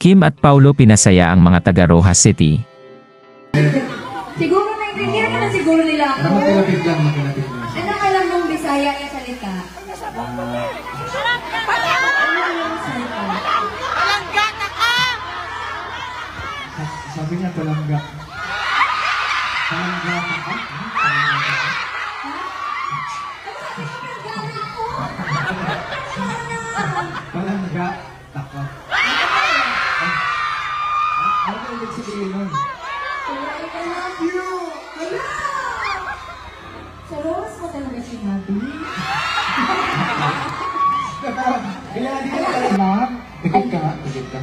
Kim at Paulo pinasaya ang mga taga Rojas City. Siguro naintindihan naman siguro nila ako. Makinapit lang, makinapit lang. Ano alam mong Bisaya yung salita? Palangga na ka! Sabi niya, palangga. Palangga ka ka? Palangga ka. Ano ba yung sabihin nun? I love you! Hala! Sa Rose mo talaga sinabi? Kailangan din ka palangga. Tikit ka, tikit ka.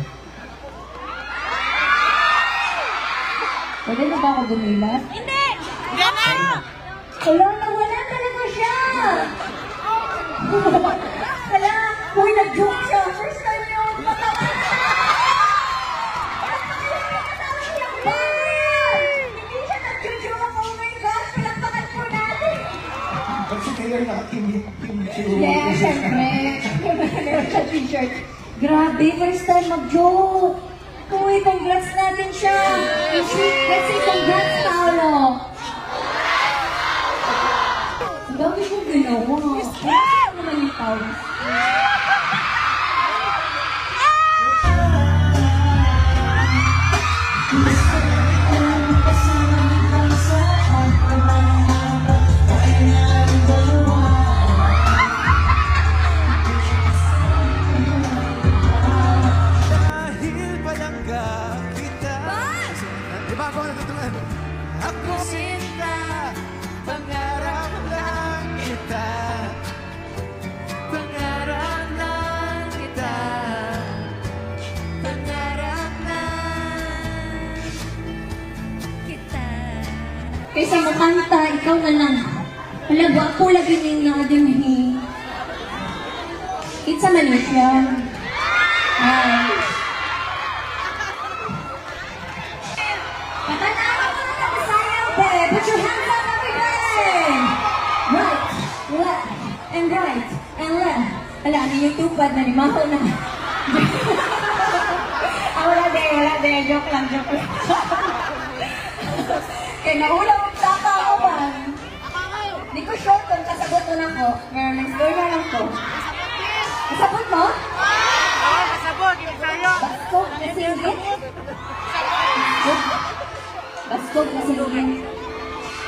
Pwede na ba ako gumilas? Hindi! Hindi na! Hala, nawala talaga siya! Hala, uy, nag-joke siya. First time yun. Matawa siya! Matawa siya ba? Hindi siya nag-joke. Oh my gosh, palakpakan po natin. Kasi kayo nakatimip-timip. Yeah, syempre. Meron siya t-shirt. Grabe, first time mag-joke. Uy, congrats natin siya. Let's say congrats, Paolo. Ang dami kong ginawa. Ano naman yung Paolo? Ako sinta, pangarap lang kita. Pangarap lang kita. Pangarap lang kita. Kaysa makanta, ikaw na lang. Wala ba ako lagi ninyo din It's a Malaysia. Patanawa mo na kasayaw, be! Put your hands up, everybody! Right, left, and right, and left. Wala, ano yung tupad na ni Maho na. Wala din. Joke lang. Kaya naula mo tapa ako ba? Di ko sure kung kasagot mo na ko. Pero nag-score na lang ko. Kasabot mo? Oo, kasabot, yung sa'yo. Baskog na singgit? Baskog na singgit.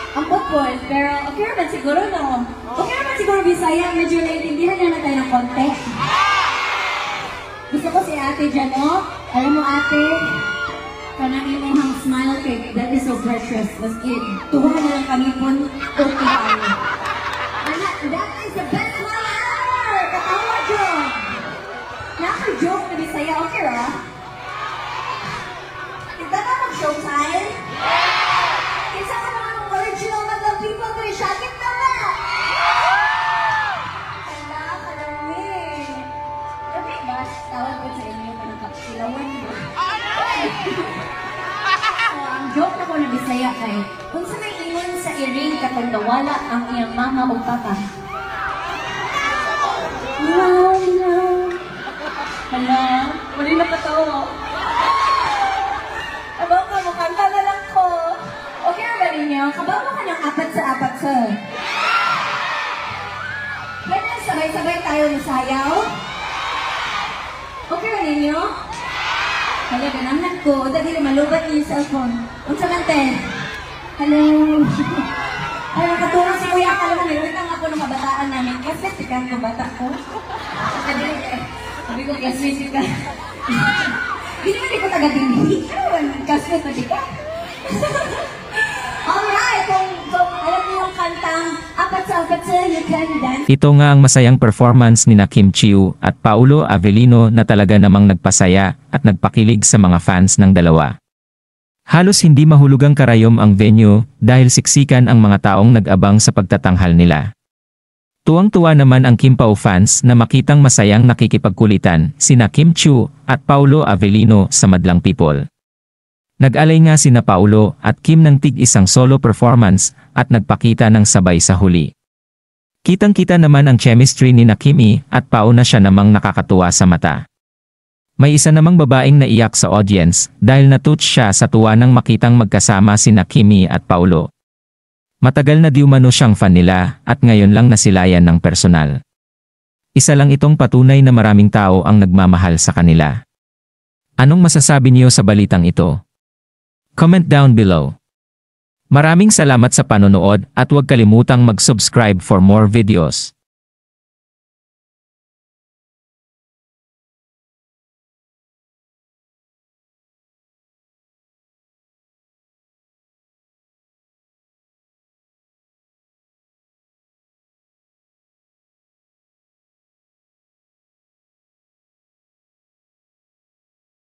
Ang football, pero okay naman siguro no. Okay naman siguro Bisaya, medyo naiintindihan na tayo ng konti. Gusto ko si ate dyan, no? Alam mo ate, kanang imong smile cake, that is so precious. Maski, tuwa na lang kami po, okay tayo. That is the best smile ever! Katawa, John! Naka-joke na Bisaya, okay ra? Is that not mag-showtime? Isa ka naman ang original Madlang People ko, isyakit na ba? Hala, kalami. Sabi ba, tawag ko sa inyo ka ng kapsilawan mo. Ang joke na ko na Bisaya kay, kung sa may ingon sa iring katong nawala ang iyang mama o papa. No. Hala, muli na patawa. Abang ka mo, kanta na lang ko. Okay na ba ninyo? Kabang mo ka ng apat sa apat, sir. Pwede sabay-sabay tayo masayaw? Okay na ninyo? Hala, ganamnan ko. Dali na malubat niyo yung cellphone. Unsa man te? Hello. Ay, nakatulong si Kuya ka naman. Nagwitang ako ng kabataan namin. Kasi sikan ko bata ko. Sabi ko, kasi sikan. Hindi naman ko taga-dindi. Kasi sabi ka. Alright, kung alam niyo yung kantang apat sa apat sa you can dance. Ito nga ang masayang performance ni Kim Chiu at Paulo Avellino na talaga namang nagpasaya at nagpakilig sa mga fans ng dalawa. Halos hindi mahulugang karayom ang venue dahil siksikan ang mga taong nag-abang sa pagtatanghal nila. Tuwang-tuwa naman ang Kim Pao fans na makitang masayang nakikipagkulitan sina Kim Chiu at Paulo Avellino sa Madlang People. Nag-alay nga sina Paulo at Kim ng tig-isang solo performance at nagpakita ng sabay sa huli. Kitang-kita naman ang chemistry ni Kimi at Pao na siya namang nakakatuwa sa mata. May isa namang babaeng naiyak sa audience dahil natouch siya sa tuwa nang makitang magkasama sina Kimi at Paulo. Matagal na di umano siyang fan nila at ngayon lang nasilayan ng personal. Isa lang itong patunay na maraming tao ang nagmamahal sa kanila. Anong masasabi niyo sa balitang ito? Comment down below. Maraming salamat sa panonood at huwag kalimutang mag-subscribe for more videos.